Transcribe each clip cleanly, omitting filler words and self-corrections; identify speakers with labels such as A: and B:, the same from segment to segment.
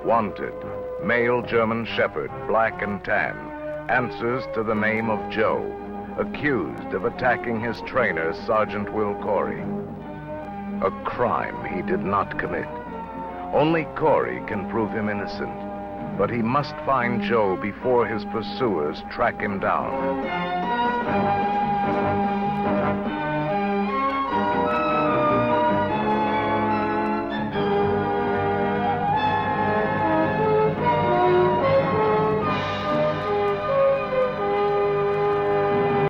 A: Wanted, male German Shepherd, black and tan, answers to the name of Joe, accused of attacking his trainer, Sergeant Will Corey. A crime he did not commit. Only Corey can prove him innocent, but he must find Joe before his pursuers track him down.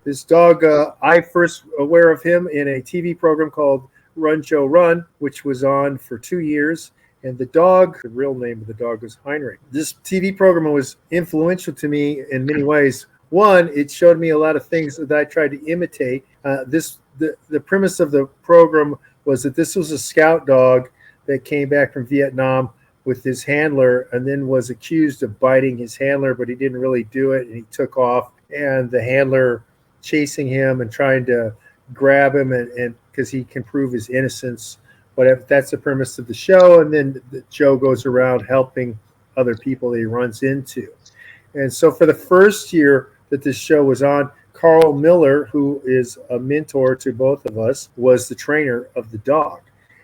B: This dog, I first aware of him in a TV program called Run, Joe, Run, which was on for 2 years. And the dog, the real name of the dog was Heinrich. This TV program was influential to me in many ways. One, it showed me a lot of things that I tried to imitate. The premise of the program was that this was a scout dog that came back from Vietnam with his handler and then was accused of biting his handler, but he didn't really do it, and he took off. And the handler chasing him and trying to grab him, and because he can prove his innocence. But that's the premise of the show. And then Joe goes around helping other people that he runs into. And so for the first year that this show was on, Carl Miller, who is a mentor to both of us, was the trainer of the dog.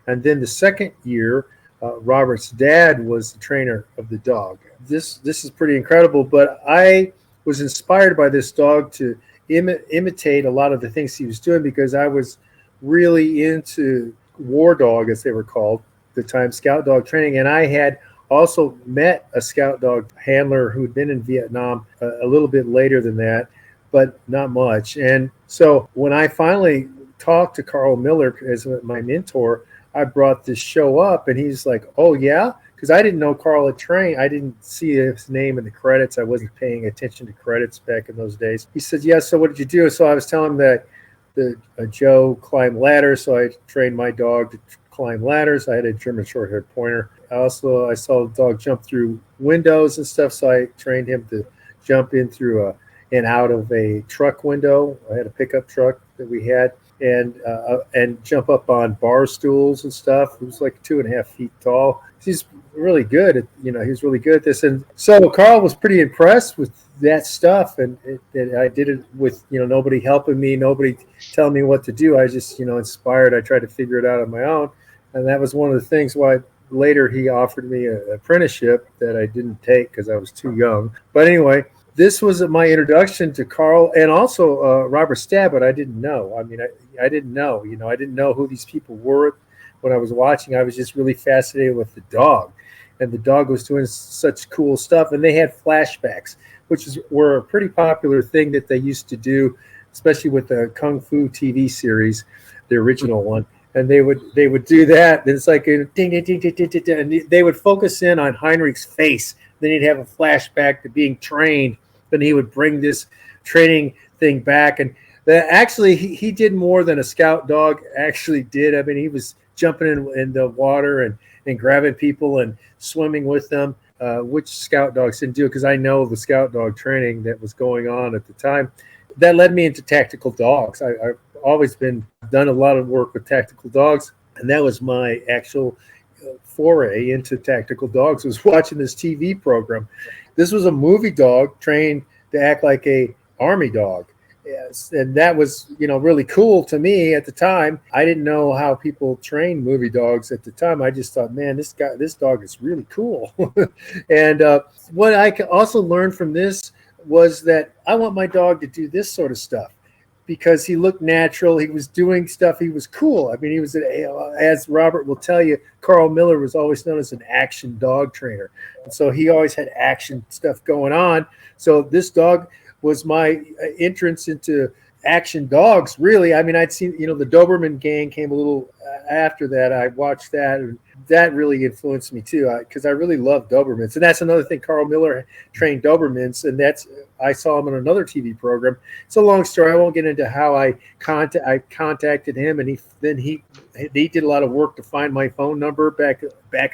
B: And then the second year, Robert's dad was the trainer of the dog. This is pretty incredible, but I was inspired by this dog to imitate a lot of the things he was doing, because I was really into war dog, as they were called at the time, scout dog training. And I had also met a scout dog handler who had been in Vietnam a little bit later than that, but not much. And so when I finally talked to Carl Miller as my mentor, I brought this show up, and he's like, "Oh yeah?" Because I didn't know Carl had trained. I didn't see his name in the credits. I wasn't paying attention to credits back in those days. He said, "Yeah, so what did you do?" So I was telling him that Joe climbed ladders, so I trained my dog to climb ladders. I had a German short-haired pointer. I saw the dog jump through windows and stuff, so I trained him to jump in through and out of a truck window. I had a pickup truck that we had, and jump up on bar stools and stuff. He was like 2.5 feet tall. He's really good at, he was really good at this. And so Carl was pretty impressed with that stuff. And I did it with, nobody helping me, nobody telling me what to do. I was just, inspired. I tried to figure it out on my own. And that was one of the things why later he offered me an apprenticeship that I didn't take because I was too young. But anyway, this was my introduction to Carl, and also Robert Stabbett. I didn't know. I mean, I didn't know. I didn't know who these people were when I was watching. I was just really fascinated with the dog, and the dog was doing such cool stuff. And they had flashbacks, which were a pretty popular thing that they used to do, especially with the Kung Fu TV series, the original one. And they would do that. And it's like a ding, ding, ding, ding, ding, ding, ding, and they would focus in on Heinrich's face. Then he'd have a flashback to being trained. Then he would bring this training thing back. And actually, he did more than a scout dog actually did. I mean, he was jumping in the water and grabbing people and swimming with them, which scout dogs didn't do, because I know the scout dog training that was going on at the time. That led me into tactical dogs. I've always done a lot of work with tactical dogs, and that was my actual foray into tactical dogs, was watching this TV program. This was a movie dog trained to act like a army dog. Yes, and that was, really cool to me at the time. I didn't know how people train movie dogs at the time. I just thought, man, this dog is really cool. And what I also learned from this was that I want my dog to do this sort of stuff, because he looked natural. He was doing stuff. He was cool. I mean, he was, as Robert will tell you, Carl Miller was always known as an action dog trainer. And so he always had action stuff going on. So this dog was my entrance into action dogs, really. I mean, I'd seen, the Doberman gang came a little after that. I watched that. that really influenced me too, because I really love Dobermans, and that's another thing. Carl Miller trained Dobermans, and I saw him on another TV program. It's a long story. I won't get into how I contacted him, and he did a lot of work to find my phone number back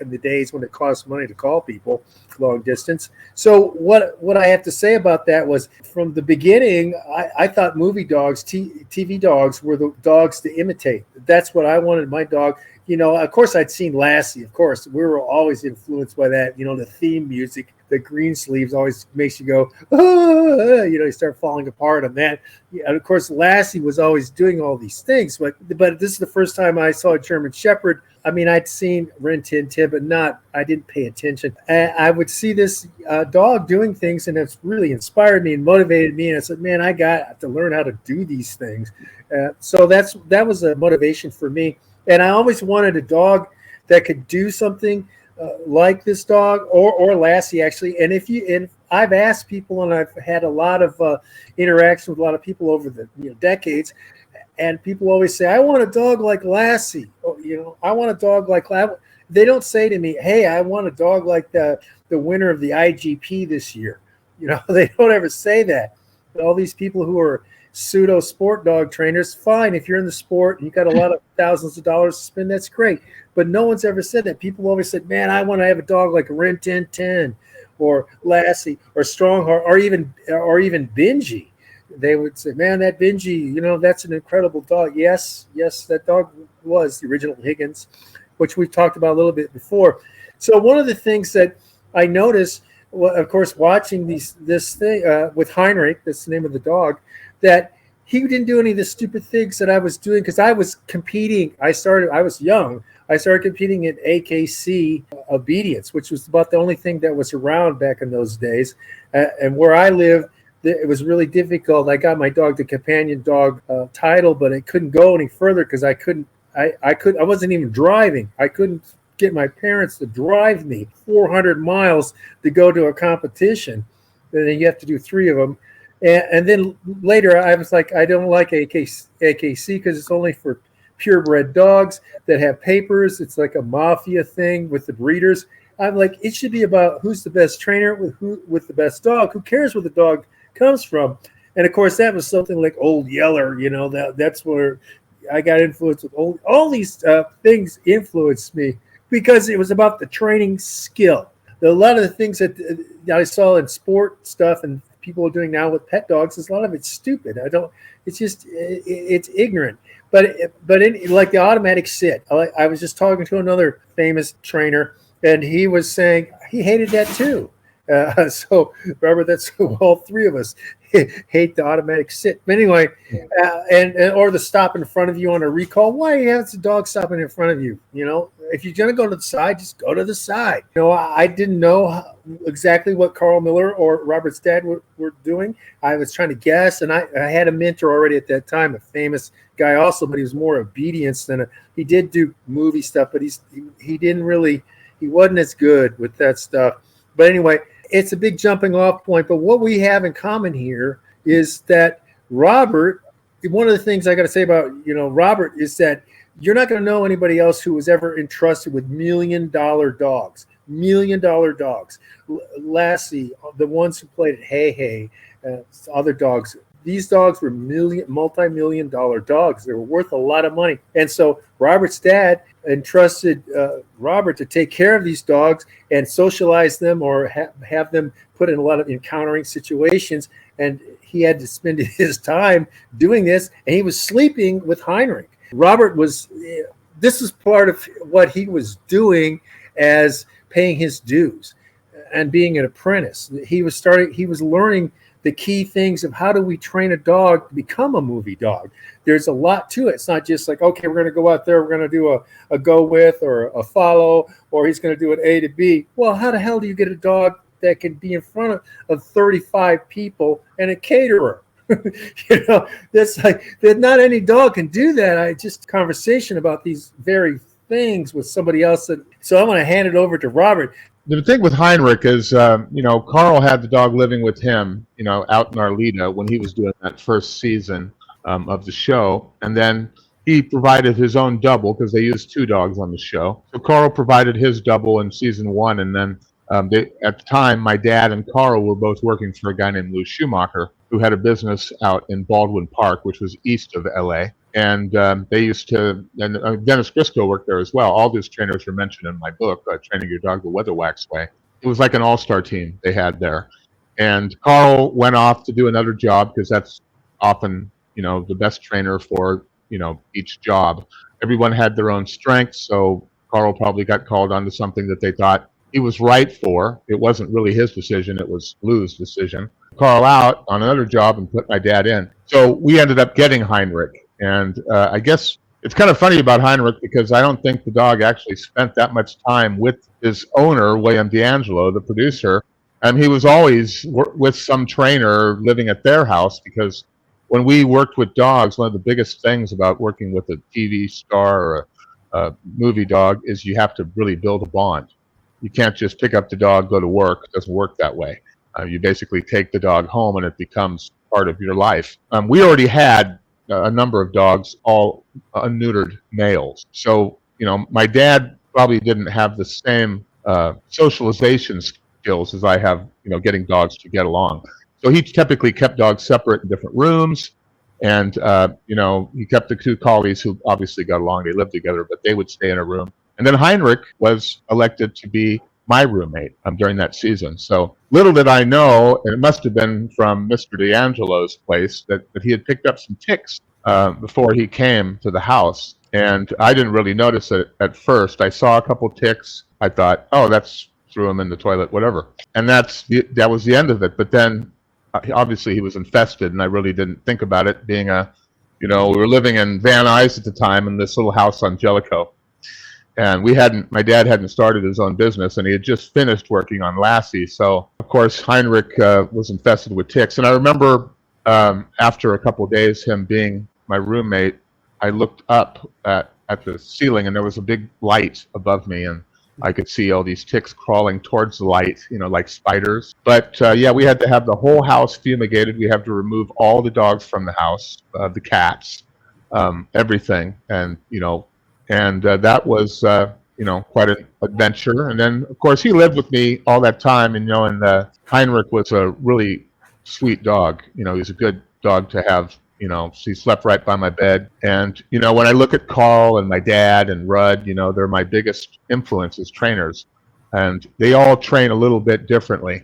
B: in the days when it cost money to call people long distance. So what I have to say about that was, from the beginning, I thought movie dogs, TV dogs, were the dogs to imitate. That's what I wanted my dog. Of course, I'd seen Lassie. Of course, we were always influenced by that. The theme music, the green sleeves always makes you go, ah, you start falling apart on that. And of course, Lassie was always doing all these things. But this is the first time I saw a German Shepherd. I mean, I'd seen Rin Tin Tin, but I didn't pay attention. And I would see this dog doing things, and it's really inspired me and motivated me. And I said, man, I got to learn how to do these things. So that was a motivation for me. And I always wanted a dog that could do something like this dog or Lassie, actually. And I've asked people, and I've had a lot of interaction with a lot of people over the decades, and people always say, I want a dog like Lassie. I want a dog like Lassie. They don't say to me, hey, I want a dog like the winner of the IGP this year. They don't ever say that. But all these people who are pseudo sport dog trainers, fine. If you're in the sport and you got a lot of thousands of dollars to spend, that's great. But no one's ever said that. People always said, man, I want to have a dog like a Rin Tin Tin or Lassie or Strongheart or even Benji. They would say, man, that Benji, that's an incredible dog. Yes, that dog was the original Higgins, which we've talked about a little bit before. So one of the things that I noticed, well, of course, watching this thing with Heinrich, that's the name of the dog, that he didn't do any of the stupid things that I was doing, because I was competing. I was young. I started competing in AKC obedience, which was about the only thing that was around back in those days. And where I lived, it was really difficult. I got my dog the companion dog title, but I couldn't go any further because I wasn't even driving. I couldn't get my parents to drive me 400 miles to go to a competition. And then you have to do 3 of them. And then later I was like, I don't like AKC because it's only for purebred dogs that have papers. It's like a mafia thing with the breeders. I'm like, it should be about who's the best trainer with the best dog. Who cares where the dog comes from? And of course, that was something like Old Yeller. That's where I got influenced with all these things influenced me, because it was about the training skill. A lot of the things that I saw in sport stuff and people are doing now with pet dogs, is a lot of it's stupid. It's ignorant. But like the automatic sit, I was just talking to another famous trainer, and he was saying he hated that too. So Robert, that's all 3 of us hate the automatic sit. But anyway, or the stop in front of you on a recall. Why have the dog stopping in front of you? If you're going to go to the side, just go to the side. I didn't know exactly what Carl Miller or Robert's dad were doing. I was trying to guess, and I had a mentor already at that time, a famous guy also, but he was more obedience than he did do movie stuff, but he wasn't as good with that stuff. But anyway, it's a big jumping off point. But what we have in common here is that Robert, one of the things I got to say about, Robert, is that you're not going to know anybody else who was ever entrusted with $1 million dogs. $1 million dogs. Lassie, the ones who played at Hey, other dogs. These dogs were multi-million dollar dogs. They were worth a lot of money. And so Robert's dad entrusted Robert to take care of these dogs and socialize them, or have them put in a lot of encountering situations. And he had to spend his time doing this. And he was sleeping with Heinrich. Robert this was part of what he was doing as paying his dues and being an apprentice. He was learning the key things of how do we train a dog to become a movie dog. There's a lot to it. It's not just like, okay, we're going to go out there, we're going to do a go with or a follow, or he's going to do an A to B. Well, how the hell do you get a dog that can be in front of 35 people and a caterer? That's like that. Not any dog can do that. I just conversation about these very things with somebody else. So I'm going to hand it over to Robert.
C: The thing with Heinrich is, Carl had the dog living with him, out in Arleta when he was doing that first season of the show. And then he provided his own double because they used two dogs on the show. So Carl provided his double in season 1, and then at the time, my dad and Carl were both working for a guy named Lou Schumacher, who had a business out in Baldwin Park, which was east of LA. And they used to, and Dennis Briscoe worked there as well. All these trainers were mentioned in my book, Training Your Dog the Weatherwax Way. It was like an all-star team they had there. And Carl went off to do another job because that's often, the best trainer for, each job. Everyone had their own strengths, so Carl probably got called onto something that they thought he was right for. It wasn't really his decision, it was Lou's decision. Carl out on another job and put my dad in. So we ended up getting Heinrich. And I guess it's kind of funny about Heinrich because I don't think the dog actually spent that much time with his owner, William D'Angelo, the producer. And he was always with some trainer living at their house, because when we worked with dogs, one of the biggest things about working with a TV star or a movie dog is you have to really build a bond. You can't just pick up the dog, go to work. It doesn't work that way. You basically take the dog home and it becomes part of your life. We already had a number of dogs, all unneutered males. So, my dad probably didn't have the same socialization skills as I have, getting dogs to get along. So he typically kept dogs separate in different rooms. And, he kept the two collies who obviously got along. They lived together, but they would stay in a room. And then Heinrich was elected to be my roommate during that season. So little did I know, and it must have been from Mr. D'Angelo's place, that he had picked up some ticks before he came to the house. And I didn't really notice it at first. I saw a couple ticks. I thought, oh, that's threw him in the toilet, whatever. And that was the end of it. But then obviously he was infested, and I really didn't think about it, being we were living in Van Nuys at the time in this little house on Jellicoe. And my dad hadn't started his own business, and he had just finished working on Lassie. So, of course, Heinrich was infested with ticks. And I remember after a couple of days, him being my roommate, I looked up at the ceiling, and there was a big light above me, and I could see all these ticks crawling towards the light, like spiders. But we had to have the whole house fumigated. We had to remove all the dogs from the house, the cats, everything. And, that was, quite an adventure. And then, of course, he lived with me all that time. And, Heinrich was a really sweet dog. He was a good dog to have. He slept right by my bed. And, when I look at Carl and my dad and Rudd, they're my biggest influences, trainers. And they all train a little bit differently.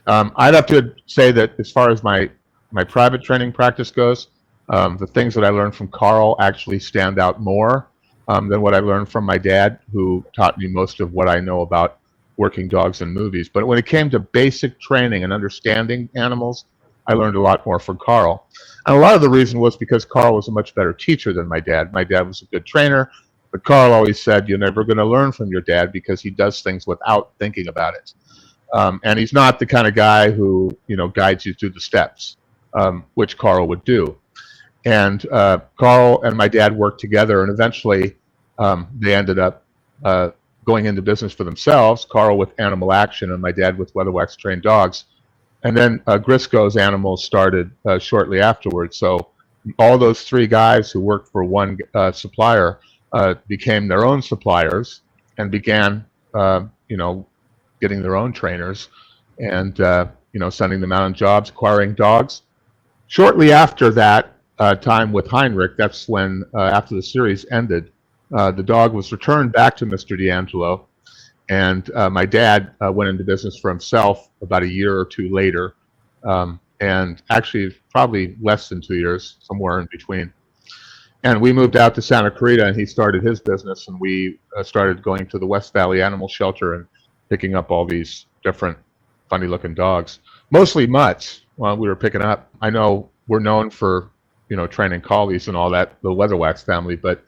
C: I'd have to say that as far as my private training practice goes, the things that I learned from Carl actually stand out more than what I learned from my dad, who taught me most of what I know about working dogs in movies. But when it came to basic training and understanding animals, I learned a lot more from Carl. And a lot of the reason was because Carl was a much better teacher than my dad. My dad was a good trainer, but Carl always said, you're never going to learn from your dad because he does things without thinking about it. And he's not the kind of guy who, guides you through the steps, which Carl would do. And Carl and my dad worked together, and eventually they ended up going into business for themselves, Carl with Animal Action and my dad with Weatherwax Trained Dogs. And then Grisco's Animals started shortly afterwards. So all those three guys who worked for one supplier became their own suppliers and began, getting their own trainers and, sending them out on jobs, acquiring dogs. Shortly after that time with Heinrich, that's when, after the series ended, the dog was returned back to Mr. D'Angelo. And my dad went into business for himself about a year or two later, and actually probably less than 2 years, somewhere in between. And we moved out to Santa Clarita, and he started his business, and we started going to the West Valley Animal Shelter and picking up all these different funny-looking dogs, mostly mutts. We were picking up. I know we're known for, training collies and all that, the Weatherwax family, but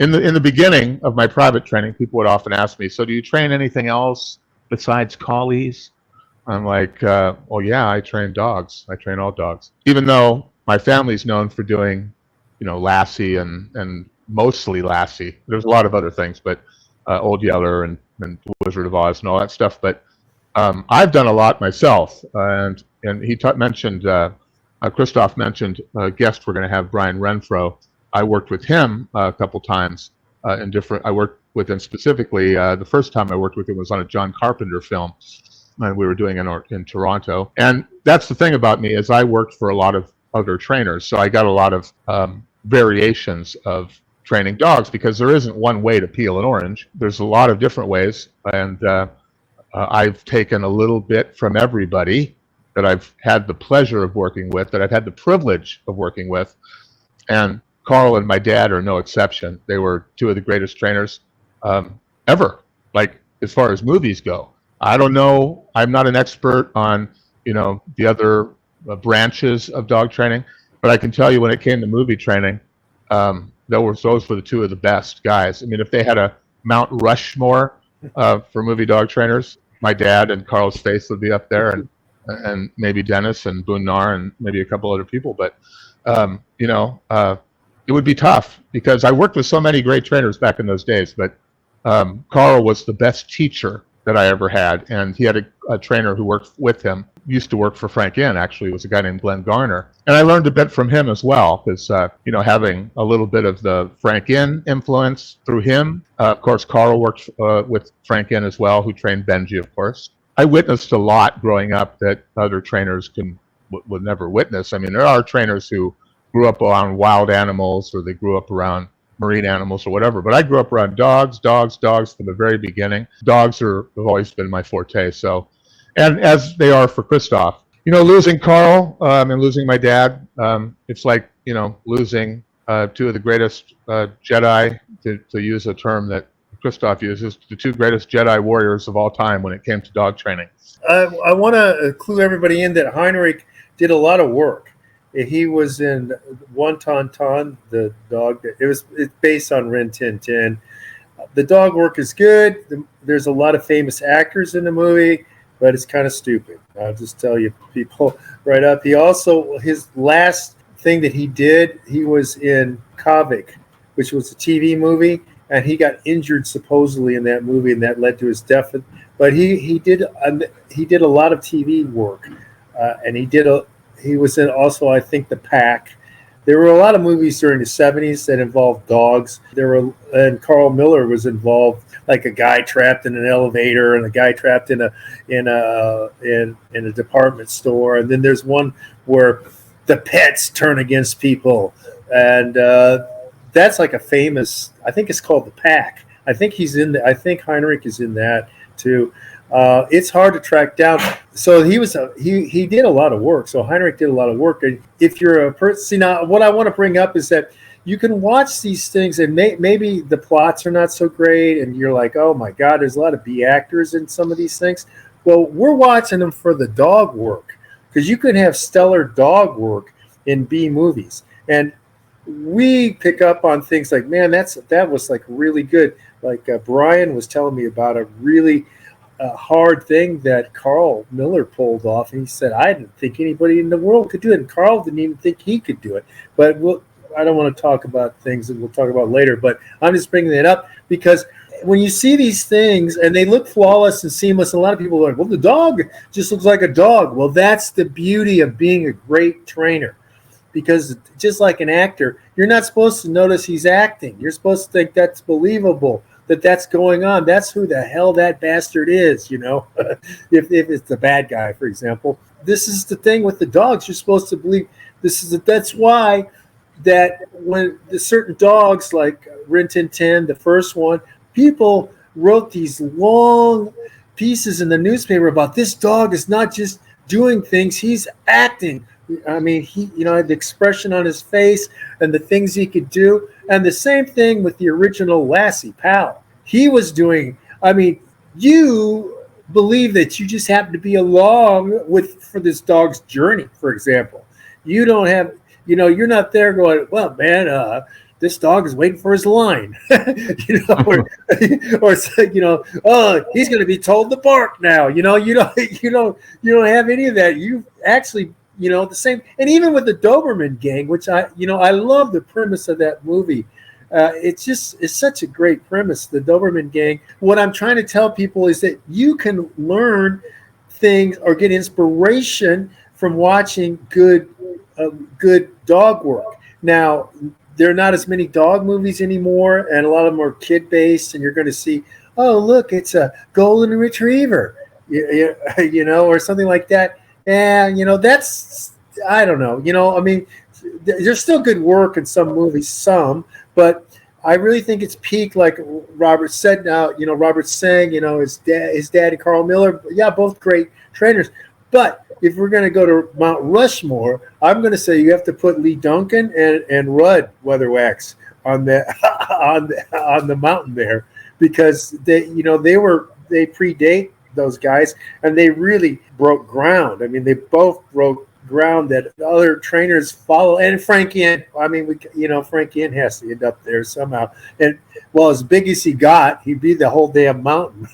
C: in the beginning of my private training, people would often ask me, so do you train anything else besides collies? I'm like, well, yeah, I train dogs. I train all dogs. Even though my family's known for doing, Lassie and mostly Lassie. There's a lot of other things, but Old Yeller and Wizard of Oz and all that stuff. But I've done a lot myself. And he mentioned, Christophe mentioned a guest we're going to have, Brian Renfro. I worked with him a couple times I worked with him specifically. The first time I worked with him was on a John Carpenter film, and we were doing it in Toronto. And that's the thing about me is I worked for a lot of other trainers, so I got a lot of variations of training dogs because there isn't one way to peel an orange. There's a lot of different ways, and I've taken a little bit from everybody that I've had the pleasure of working with, that I've had the privilege of working with, and Carl and my dad are no exception. They were two of the greatest trainers ever, like as far as movies go. I don't know. I'm not an expert on, the other branches of dog training, but I can tell you when it came to movie training, those were the two of the best guys. I mean, if they had a Mount Rushmore for movie dog trainers, my dad and Carl's face would be up there, and maybe Dennis and Boone Nar and maybe a couple other people. But it would be tough because I worked with so many great trainers back in those days. But Carl was the best teacher that I ever had, and he had a trainer who worked with him. Used to work for Frank Inn, actually. It was a guy named Glenn Garner, and I learned a bit from him as well because having a little bit of the Frank Inn influence through him. Of course, Carl worked with Frank Inn as well, who trained Benji, of course. I witnessed a lot growing up that other trainers would never witness. I mean, there are trainers who grew up around wild animals, or they grew up around marine animals or whatever. But I grew up around dogs from the very beginning. Dogs have always been my forte. So, and as they are for Christophe. Losing Carl and losing my dad, it's like, losing two of the greatest Jedi, to use a term that Christophe uses, the two greatest Jedi warriors of all time when it came to dog training.
B: I want to clue everybody in that Heinrich did a lot of work. He was in One Ton Ton, the dog. It's based on Rin Tin Tin. The dog work is good. There's a lot of famous actors in the movie, but it's kind of stupid. I'll just tell you people right up. His last thing that he did, he was in Kavik, which was a TV movie, and he got injured supposedly in that movie, and that led to his death. But he did a lot of TV work, and he was in also, I think, The Pack. There were a lot of movies during the 70s that involved dogs. And Carl Miller was involved, like a guy trapped in an elevator and a guy trapped in a department store. And then there's one where the pets turn against people, and that's like a famous. I think it's called The Pack. I think Heinrich is in that too. It's hard to track down. So he did a lot of work. So Heinrich did a lot of work. And if you're a person, see, now what I want to bring up is that you can watch these things and maybe the plots are not so great, and you're like, oh my God, there's a lot of B actors in some of these things. Well, we're watching them for the dog work, because you can have stellar dog work in B movies, and we pick up on things like, man, that was like really good. Like Brian was telling me about a really hard thing that Carl Miller pulled off, and he said, I didn't think anybody in the world could do it, and Carl didn't even think he could do it. But I don't want to talk about things that we'll talk about later, but I'm just bringing it up because when you see these things and they look flawless and seamless, a lot of people are like, well, the dog just looks like a dog. Well, that's the beauty of being a great trainer, because just like an actor, you're not supposed to notice he's acting. You're supposed to think that's believable, that's going on. That's who the hell that bastard is, if it's the bad guy, for example. This is the thing with the dogs. You're supposed to believe that's why that when the certain dogs like Rin Tin Tin, the first one, people wrote these long pieces in the newspaper about this dog is not just doing things, he's acting. I mean, he, the expression on his face and the things he could do. And the same thing with the original Lassie, Pal. He was doing, you believe that you just happen to be along for this dog's journey, for example. You don't have, you're not there going, well, man, this dog is waiting for his line, or oh, he's going to be told to bark now. You don't have any of that. You actually, the same. And even with the Doberman Gang, which I love the premise of that movie. It's such a great premise, the Doberman Gang. What I'm trying to tell people is that you can learn things or get inspiration from watching good dog work. Now, there are not as many dog movies anymore, and a lot of them are kid-based, and you're going to see, oh, look, it's a golden retriever, or something like that. And, that's, I don't know. I mean, there's still good work in some movies, but I really think it's peaked, like Robert said now, Robert's saying, his dad and Carl Miller, yeah, both great trainers. But if we're going to go to Mount Rushmore, I'm going to say you have to put Lee Duncan and Rudd Weatherwax on the on the mountain there, because they predate those guys, and they really broke ground. I mean, they both broke ground that other trainers follow. And Frank Inn, I mean, Frank Inn has to end up there somehow. And well, as big as he got, he'd be the whole damn mountain.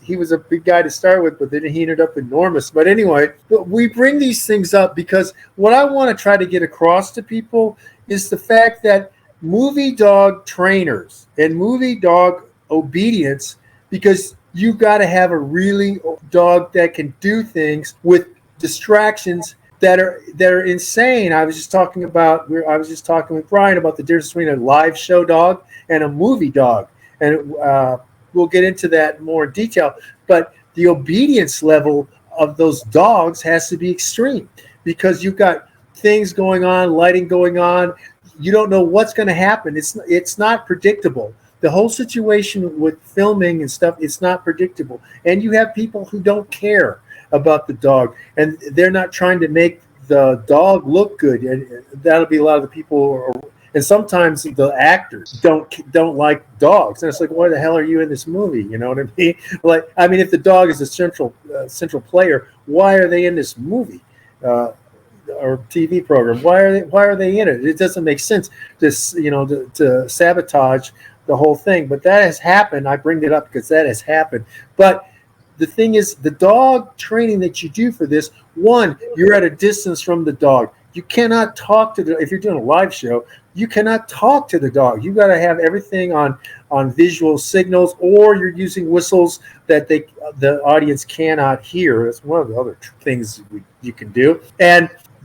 B: He was a big guy to start with, but then he ended up enormous. But anyway, we bring these things up because what I want to try to get across to people is the fact that movie dog trainers and movie dog obedience, because you got to have a really dog that can do things with distractions that are insane. I was just talking with Brian about the difference between a live show dog and a movie dog, and we'll get into that more in detail. But the obedience level of those dogs has to be extreme, because you've got things going on, lighting going on. You don't know what's going to happen. It's not predictable. The whole situation with filming and stuff, it's not predictable. And you have people who don't care about the dog, and they're not trying to make the dog look good. And that'll be a lot of the people, and sometimes the actors don't like dogs. And it's like, why the hell are you in this movie? You know what I mean? Like, I mean, if the dog is a central player, why are they in this movie? Or TV program? Why are they in it? It doesn't make sense to sabotage the whole thing. But that has happened. I bring it up because that has happened. But the thing is, the dog training that you do for this, one, you're at a distance from the dog. You cannot talk to if you're doing a live show, you cannot talk to the dog. You got to have everything on visual signals, or you're using whistles that the audience cannot hear. That's one of the other things you can do.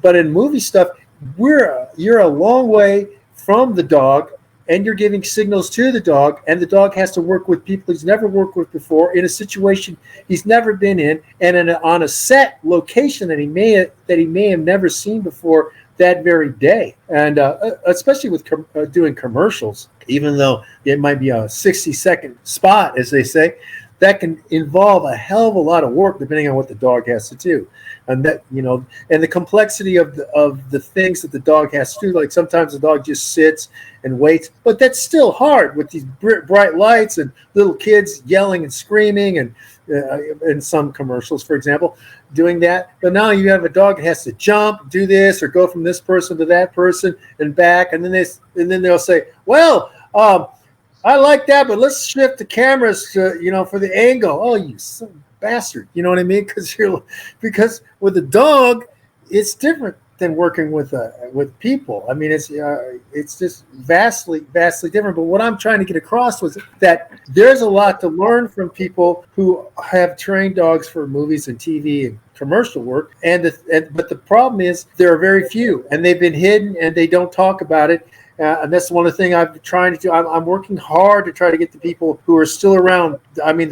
B: But in movie stuff, you're a long way from the dog, and you're giving signals to the dog, and the dog has to work with people he's never worked with before, in a situation he's never been in, and on a set location that he may have never seen before that very day. And especially with doing commercials, even though it might be a 60-second spot, as they say, that can involve a hell of a lot of work depending on what the dog has to do. And that, and the complexity of the things that the dog has to do. Like sometimes the dog just sits and waits, but that's still hard with these bright lights and little kids yelling and screaming, and in some commercials, for example, doing that. But now you have a dog that has to jump, do this, or go from this person to that person and back, and then they'll say, well, I like that, but let's shift the cameras to, for the angle. Oh, you son of a bastard. You know what I mean? Because with a dog, it's different than working with people. I mean, it's just vastly different. But what I'm trying to get across was that there's a lot to learn from people who have trained dogs for movies and TV and commercial work. But the problem is there are very few, and they've been hidden, and they don't talk about it. And that's one of the things I've been trying to do. I'm working hard to try to get the people who are still around, I mean,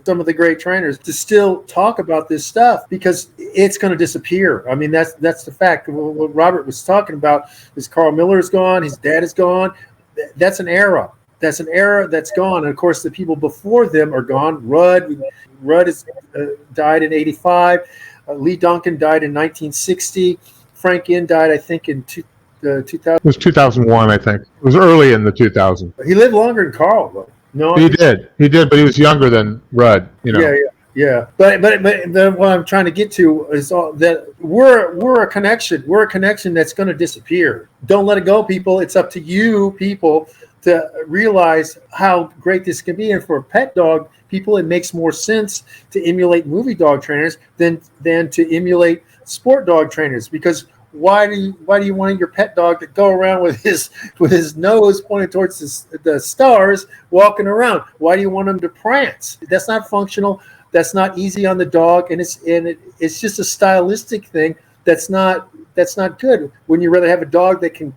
B: some of the great trainers, to still talk about this stuff, because it's going to disappear. I mean, that's the fact. What Robert was talking about is Carl Miller is gone. His dad is gone. That's an era. That's an era that's gone. And, of course, the people before them are gone. Rudd is, died in 85. Lee Duncan died in 1960. Frank Inn died, I think, in 2000.
C: It was 2001, I think. It was early in the 2000s.
B: He lived longer than Carl, though. No,
C: he did, but he was younger than Rudd.
B: Yeah. But what I'm trying to get to is that we're a connection. We're a connection that's going to disappear. Don't let it go, people. It's up to you, people, to realize how great this can be. And for pet dog people, it makes more sense to emulate movie dog trainers than to emulate sport dog trainers, because why do you want your pet dog to go around with his nose pointed towards the stars, walking around? Why do you want him to prance? That's not functional. That's not easy on the dog, and it's just a stylistic thing that's not that's not good. Wouldn't you rather have a dog that can,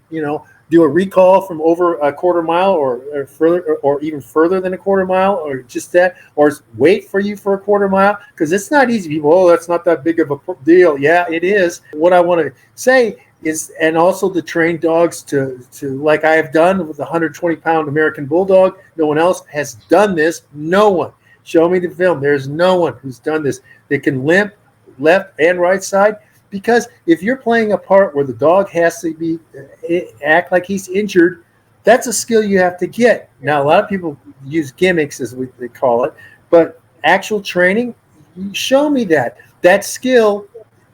B: do a recall from over a quarter mile or further, or even further than a quarter mile, or just that, or wait for you for a quarter mile? Because it's not easy. People, oh, that's not that big of a deal. Yeah, it is. What I want to say is, and also the trained dogs to like I have done with the 120-pound American Bulldog. No one else has done this. No one. Show me the film. There's no one who's done this. They can limp left and right side. Because if you're playing a part where the dog has to act like he's injured, that's a skill you have to get. Now, a lot of people use gimmicks, as they call it, but actual training, show me that. That skill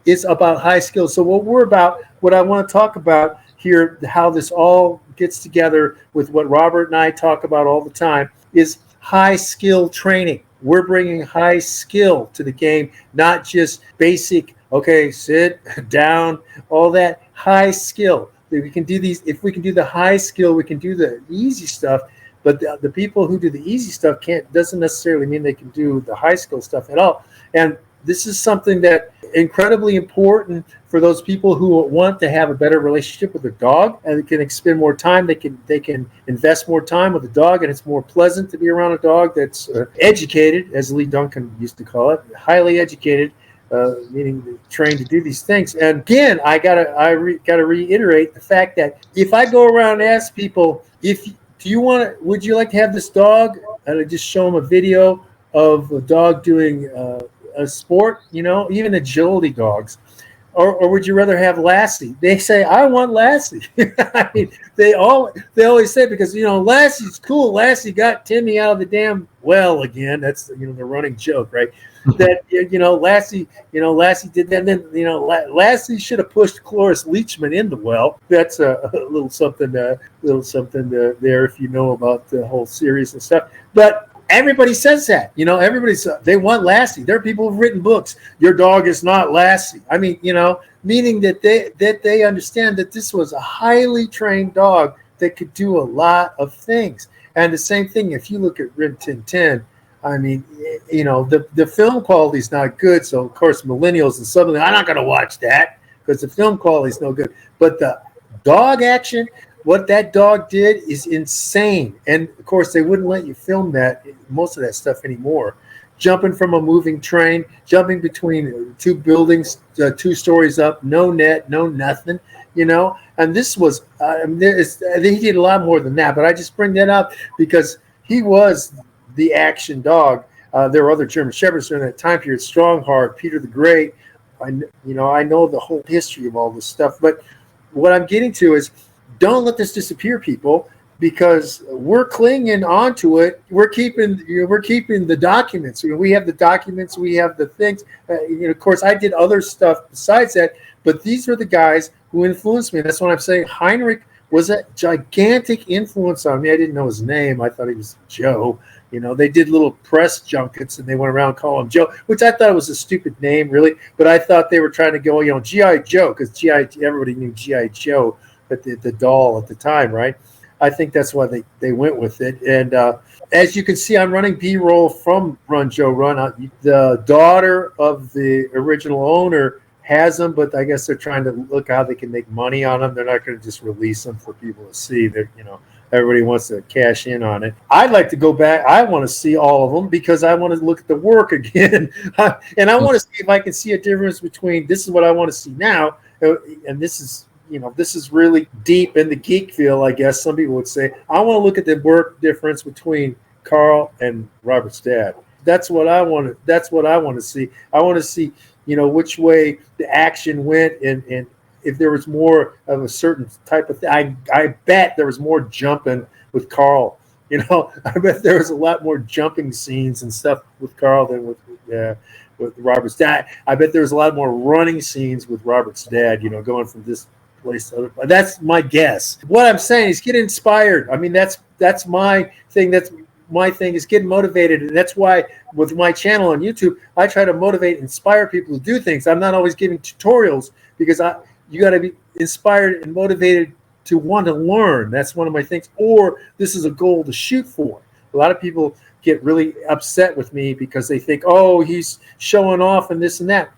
B: is about high skill. So what I want to talk about here, how this all gets together with what Robert and I talk about all the time, is high skill training. We're bringing high skill to the game, not just basic, okay, sit down, all that high skill. We can do these. If we can do the high skill, we can do the easy stuff. But the people who do the easy stuff doesn't necessarily mean they can do the high skill stuff at all. And this is something that incredibly important for those people who want to have a better relationship with their dog, and they can spend more time. They can invest more time with the dog, and it's more pleasant to be around a dog that's educated, as Lee Duncan used to call it, highly educated, meaning trained to do these things. And again, I gotta reiterate the fact that if I go around and ask people, would you like to have this dog, and I just show them a video of a dog doing a sport, even agility dogs, or would you rather have Lassie? They say, I want Lassie. I mean, they always say, because Lassie's cool. Lassie got Timmy out of the damn well again. That's the running joke, right? That Lassie did that. And then Lassie should have pushed Cloris Leachman in the well. That's a little something there if you know about the whole series and stuff. But everybody says that, they want Lassie. There are people who've written books. Your dog is not Lassie. I mean, meaning that they understand that this was a highly trained dog that could do a lot of things. And the same thing, if you look at Rin Tin Tin, I mean, the film quality is not good. So of course, millennials and suddenly, I'm not going to watch that because the film quality is no good. But the dog action, what that dog did is insane. And of course, they wouldn't let you film most of that stuff anymore. Jumping from a moving train, jumping between two buildings, 2 stories up, no net, no nothing, And this was, he did a lot more than that. But I just bring that up because he was the action dog. There were other German Shepherds during that time period, Strongheart, Peter the Great. I know the whole history of all this stuff. But what I'm getting to is, don't let this disappear, people, because we're clinging onto it. We're keeping the documents. We have the documents. We have the things. Of course, I did other stuff besides that, but these are the guys who influenced me. That's what I'm saying. Heinrich was a gigantic influence on me. I didn't know his name. I thought he was Joe. They did little press junkets and they went around calling him Joe, which I thought was a stupid name, really. But I thought they were trying to go, G.I. Joe, because everybody knew G.I. Joe. The doll at the time, right? I think that's why they went with it. And as you can see, I'm running B-roll from Run Joe Run. The daughter of the original owner has them, but I guess they're trying to look how they can make money on them. They're not going to just release them for people to see. Everybody wants to cash in on it. I'd like to go back. I want to see all of them because I want to look at the work again. And I want to see if I can see a difference between this is what I want to see now, and this is this is really deep in the geek field, I guess some people would say. I want to look at the work difference between Carl and Robert's dad. That's what I want to see. I want to see, which way the action went and if there was more of a certain type of thing. I bet there was more jumping with Carl. I bet there was a lot more jumping scenes and stuff with Carl than with Robert's dad. I bet there was a lot more running scenes with Robert's dad, going from this place to other. That's my guess. What I'm saying is get inspired. I mean, that's my thing. That's my thing is getting motivated. And that's why with my channel on YouTube, I try to motivate, inspire people to do things. I'm not always giving tutorials because you got to be inspired and motivated to want to learn. That's one of my things. Or this is a goal to shoot for. A lot of people get really upset with me because they think, oh, he's showing off and this and that.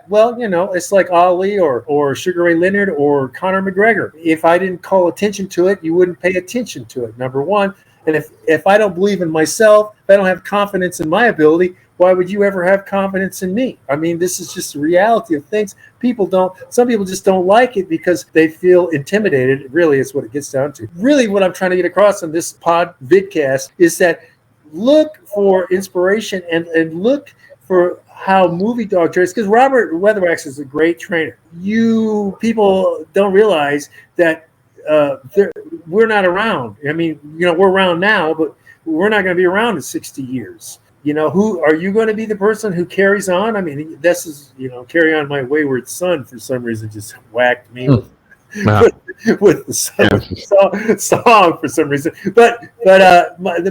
B: Well, it's like Ali or Sugar Ray Leonard or Conor McGregor. If I didn't call attention to it, you wouldn't pay attention to it, number one. And if I don't believe in myself, if I don't have confidence in my ability, why would you ever have confidence in me? I mean, this is just the reality of things. Some people just don't like it because they feel intimidated. Really, is what it gets down to. Really, what I'm trying to get across on this vidcast is that look for inspiration and look for how movie dog trainers, because Robert Weatherwax is a great trainer. You people don't realize that we're not around. I mean, we're around now, but we're not going to be around in 60 years. Who are you going to be? The person who carries on? I mean, this is, Carry On My Wayward Son for some reason just whacked me with the song for some reason. But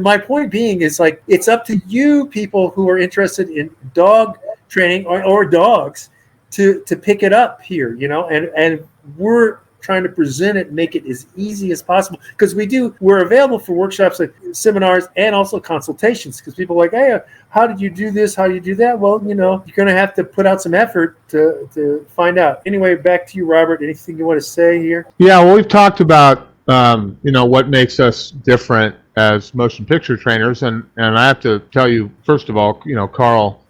B: my point being is, like, it's up to you people who are interested in dog training or dogs to pick it up here, and we're trying to present it and make it as easy as possible, because we're available for workshops, like seminars, and also consultations, because people are like, hey, how did you do this? How do you do that? Well, you're going to have to put out some effort to find out. Anyway, back to you, Robert. Anything you want to say here?
C: Yeah, well, we've talked about, what makes us different as motion picture trainers. And I have to tell you, first of all, Carl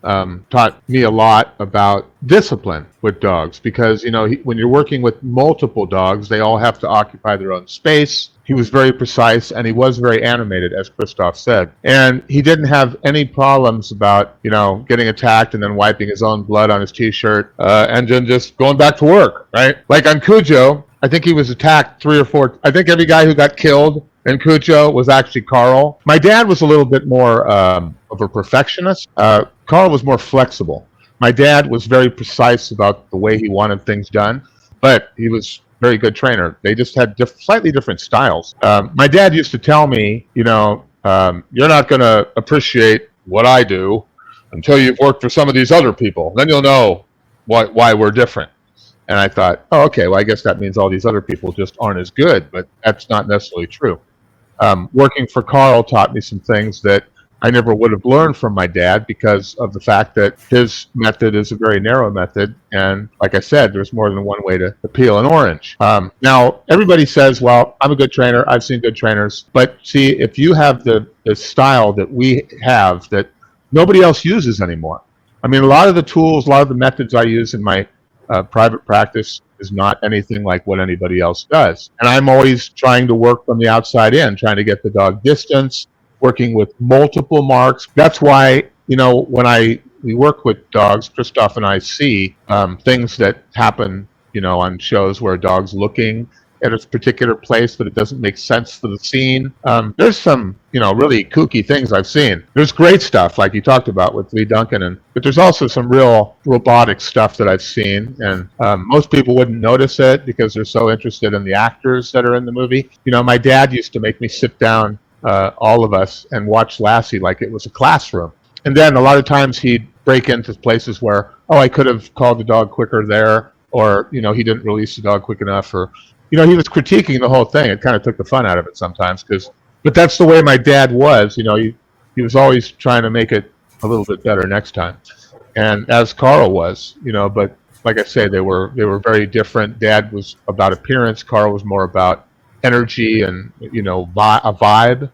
C: taught me a lot about discipline with dogs, because, when you're working with multiple dogs, they all have to occupy their own space. He was very precise, and he was very animated, as Christophe said. And he didn't have any problems about, getting attacked and then wiping his own blood on his T-shirt and then just going back to work, right? Like on Cujo, I think he was attacked 3 or 4. I think every guy who got killed in Cujo was actually Carl. My dad was a little bit more of a perfectionist. Carl was more flexible. My dad was very precise about the way he wanted things done, but he was a very good trainer. They just had slightly different styles. My dad used to tell me, you're not going to appreciate what I do until you've worked for some of these other people. Then you'll know why we're different. And I thought, oh, okay, well, I guess that means all these other people just aren't as good, but that's not necessarily true. Working for Carl taught me some things that I never would have learned from my dad, because of the fact that his method is a very narrow method. And like I said, there's more than one way to peel an orange. Now, everybody says, well, I'm a good trainer. I've seen good trainers. But see, if you have the style that we have that nobody else uses anymore. I mean, a lot of the tools, a lot of the methods I use in my private practice is not anything like what anybody else does. And I'm always trying to work from the outside in, trying to get the dog distance, working with multiple marks. That's why, when we work with dogs, Christophe and I see things that happen, on shows where a dog's looking at a particular place, but it doesn't make sense for the scene. There's some, really kooky things I've seen. There's great stuff, like you talked about with Lee Duncan, but there's also some real robotic stuff that I've seen, and most people wouldn't notice it because they're so interested in the actors that are in the movie. My dad used to make me sit down, all of us, and watch Lassie like it was a classroom. And then a lot of times he'd break into places where, I could have called the dog quicker there, or, he didn't release the dog quick enough, or he was critiquing the whole thing. It kind of took the fun out of it sometimes, but that's the way my dad was. He was always trying to make it a little bit better next time. And as Carl was, but like I say, they were very different. Dad was about appearance. Carl was more about energy and, a vibe.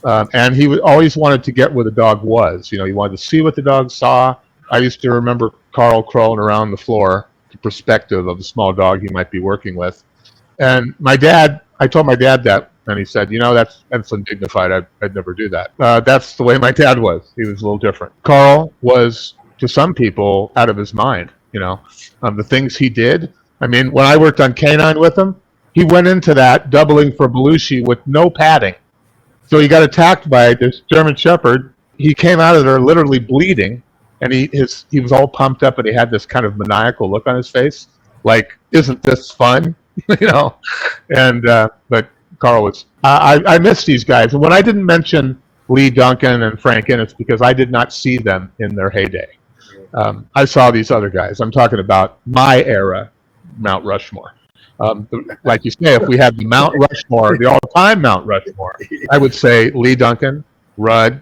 C: And he always wanted to get where the dog was. He wanted to see what the dog saw. I used to remember Carl crawling around the floor, the perspective of the small dog he might be working with. And I told my dad that, and he said, that's undignified. I'd never do that. That's the way my dad was. He was a little different. Carl was, to some people, out of his mind. The things he did. I mean, when I worked on Canine with him, he went into that doubling for Belushi with no padding. So he got attacked by this German Shepherd. He came out of there literally bleeding, and he was all pumped up, and he had this kind of maniacal look on his face, like, isn't this fun? And but Carl was. I miss these guys, and when I didn't mention Lee Duncan and Frank Innes, because I did not see them in their heyday. I saw these other guys. I'm talking about my era, Mount Rushmore. Like you say, if we had the Mount Rushmore, the all-time Mount Rushmore, I would say Lee Duncan, Rudd,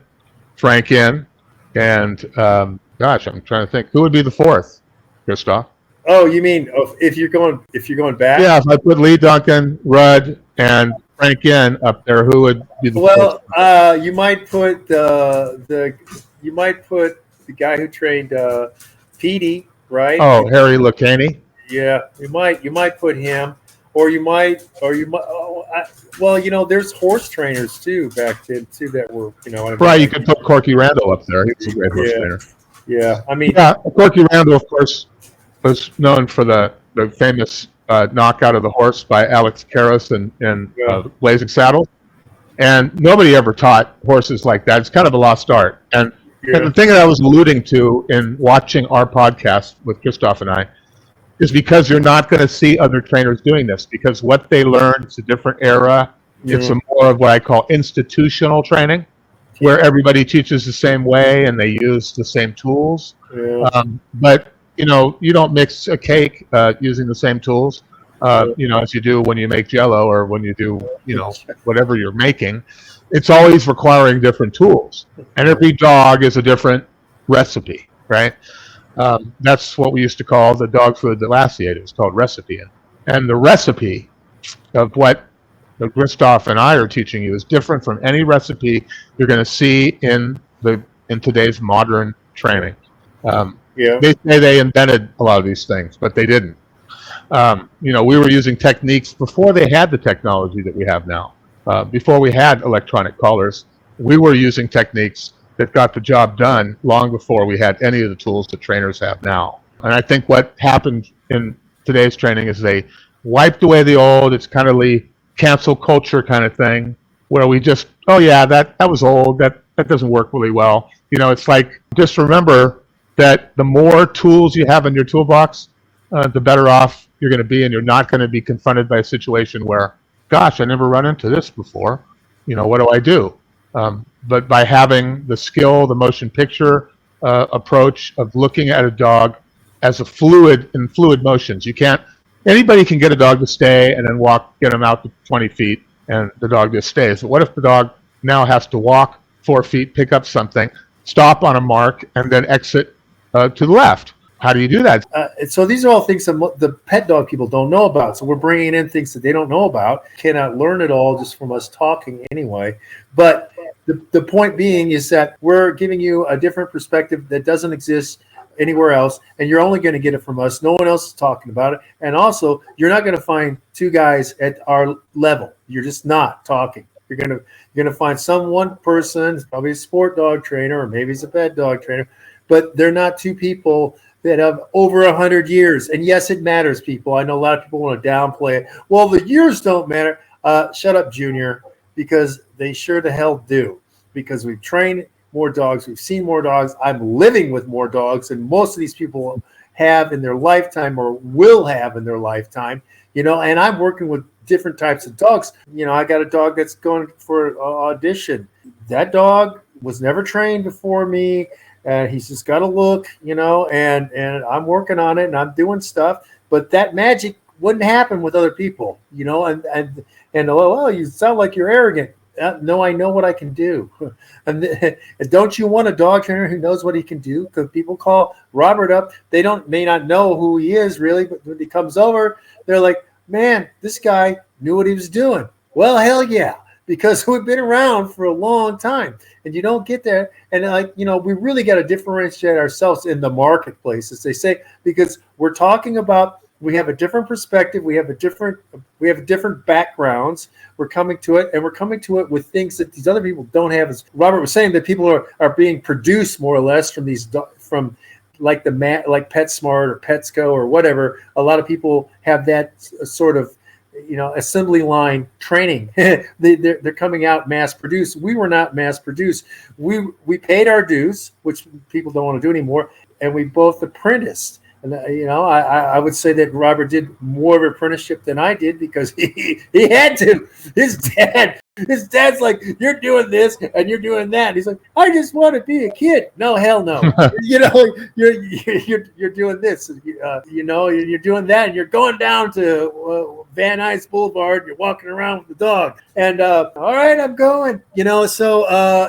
C: Frank in, and gosh, I'm trying to think who would be the fourth, Christophe.
B: Oh, you mean if you're going back?
C: Yeah, if I put Lee Duncan, Rudd, and Frank in up there, who would be the fourth?
B: Well, you might put the guy who trained Petey, right?
C: Oh, Harry Lacaney.
B: Yeah, you might put him, or you might. Well, there's horse trainers too back then too that were
C: Right, you could put Corky Randall up there. He was a great horse trainer.
B: Yeah, I mean,
C: yeah, Corky Randall, of course, was known for the famous knockout of the horse by Alex Karras in Blazing Saddles, and nobody ever taught horses like that. It's kind of a lost art. And the thing that I was alluding to in watching our podcast with Christophe and I is because you're not going to see other trainers doing this, because what they learned is a different era. It's a more of what I call institutional training, where everybody teaches the same way and they use the same tools. But you don't mix a cake using the same tools, as you do when you make Jell-O or when you do, whatever you're making. It's always requiring different tools, and every dog is a different recipe, right? That's what we used to call the dog food that Lassie ate. It was called recipe. And the recipe of what Christophe and I are teaching you is different from any recipe you're going to see in today's modern training. They say they invented a lot of these things, but they didn't. We were using techniques before they had the technology that we have now. Before we had electronic collars, we were using techniques that got the job done long before we had any of the tools that trainers have now. And I think what happened in today's training is they wiped away the old. It's kind of the cancel culture kind of thing, where we just, that was old. That doesn't work really well. It's like, just remember that the more tools you have in your toolbox, the better off you're going to be, and you're not going to be confronted by a situation where, gosh, I never run into this before. What do I do? But by having the skill, the motion picture approach of looking at a dog as a fluid motions. Anybody can get a dog to stay and then get them out to 20 feet and the dog just stays. But what if the dog now has to walk 4 feet, pick up something, stop on a mark, and then exit to the left? How do you do that?
B: So these are all things that the pet dog people don't know about. So we're bringing in things that they don't know about. Cannot learn it all just from us talking anyway. But the point being is that we're giving you a different perspective that doesn't exist anywhere else, and you're only going to get it from us. No one else is talking about it. And also, you're not going to find two guys at our level. You're just not talking. You're going to find one person, probably a sport dog trainer, or maybe he's a pet dog trainer, but they're not two people that have over 100 years. And yes, it matters, people. I know a lot of people want to downplay it. Well, the years don't matter. Shut up, Junior, because they sure the hell do. Because we've trained more dogs. We've seen more dogs. I'm living with more dogs than most of these people have in their lifetime or will have in their lifetime. And I'm working with different types of dogs. I got a dog that's going for an audition. That dog was never trained before me. And he's just got to look, and I'm working on it and I'm doing stuff. But that magic wouldn't happen with other people, and oh, you sound like you're arrogant. No, I know what I can do. And don't you want a dog trainer who knows what he can do? Because people call Robert up. They may not know who he is really, but when he comes over, they're like, man, this guy knew what he was doing. Well, hell yeah. Because we've been around for a long time, and you don't get there. And we really got to differentiate ourselves in the marketplace, as they say, because we're talking about, we have a different perspective. We have different backgrounds. We're coming to it, and we're coming to it with things that these other people don't have. As Robert was saying, that people are being produced more or less from like PetSmart or PetSco or whatever. A lot of people have that sort of assembly line training. They're coming out mass produced. We were not mass produced. We paid our dues, which people don't want to do anymore, and we both apprenticed. And I would say that Robert did more of an apprenticeship than I did, because he had to. His dad's like, you're doing this and you're doing that. And he's like, I just want to be a kid. No, hell no. You're doing this. You're doing that, and you're going down to Van Nuys Boulevard. You're walking around with the dog. And, all right, I'm going. So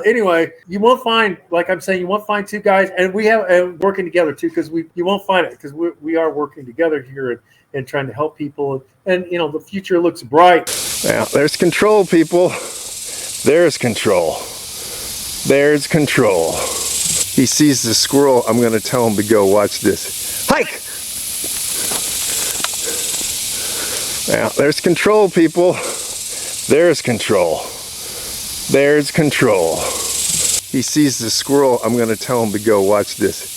B: anyway, you won't find, like I'm saying, you won't find two guys. And we have working together, too, because you won't find it because we are working together here and trying to help people. And, the future looks bright.
D: Now, there's control, people. There's control. There's control. He sees the squirrel. I'm going to tell him to go. Watch this. Hike! Now, there's control, people. There's control. There's control. He sees the squirrel. I'm going to tell him to go. Watch this.